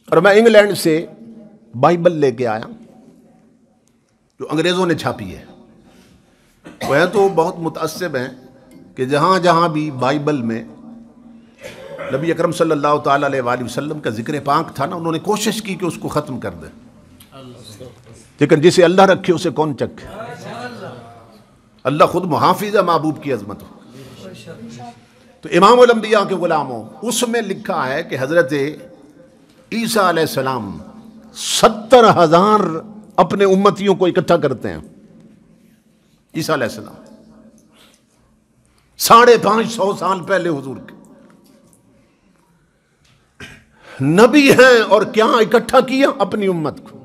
اور میں انگلینڈ سے بائبل لے کے آیا جو انگریزوں نے چھاپی ہے۔ وہ تو بہت متعصب ہیں کہ جہاں جہاں بھی بائبل میں نبی اکرم صلی اللہ تعالیٰ علیہ وآلہ وسلم کا ذکر پاک تھا نا، انہوں نے کوشش کی کہ اس کو ختم کر دیں، لیکن جسے اللہ رکھے اسے کون چکھے؟ اللہ خود محافظ ہے محبوب کی عظمت ہو۔ تو امام الانبیاء کے غلاموں، اس میں لکھا ہے کہ حضرت عیسیٰ علیہ السلام 70,000 اپنے امتیوں کو اکٹھا کرتے ہیں۔ عیسیٰ علیہ السلام 550 سال پہلے حضور کے نبی ہیں، اور کیا اکٹھا کیا؟ اپنی امت کو،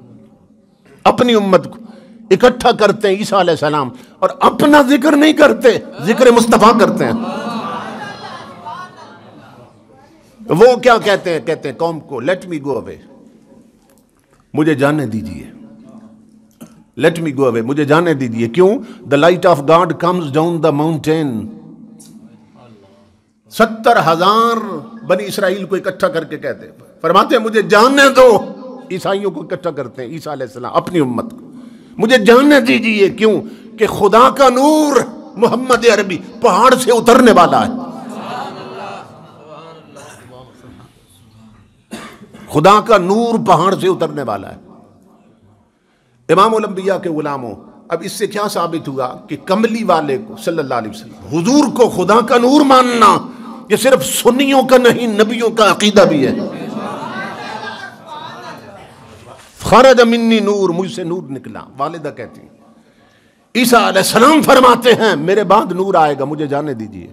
اپنی امت کو اکٹھا کرتے ہیں عیسیٰ علیہ السلام، اور اپنا ذکر نہیں کرتے، ذکر مصطفیٰ کرتے ہیں۔ وہ کیا کہتے ہیں قوم کو، لیٹ می گو اوے، مجھے جانے دیجئے، لیٹ می گو اوے، مجھے جانے دیجئے۔ کیوں؟ The light of God comes down the mountain. 70,000 بنی اسرائیل کو اکٹھا کر کے کہتے ہیں، فرماتے ہیں مجھے جاننے دو۔ عیسائیوں کو اکٹھا کرتے ہیں عیسیٰ علیہ السلام، اپنی امت کو، مجھے جاننے دیجئے۔ کیوں؟ کہ خدا کا نور محمد عربی پہاڑ سے اترنے والا ہے، خدا کا نور پہاڑ سے اترنے والا ہے۔ امام الانبیاء کے غلاموں، اب اس سے کیا ثابت ہوا کہ کملی والے کو صلی اللہ علیہ وسلم، حضور کو خدا کا نور ماننا یہ صرف سنیوں کا نہیں، نبیوں کا عقیدہ بھی ہے۔ خرج منی نور، مجھ سے نور نکلا، والدہ کہتی ہیں۔ عیسیٰ علیہ السلام فرماتے ہیں میرے بعد نور آئے گا، مجھے جانے دیجئے۔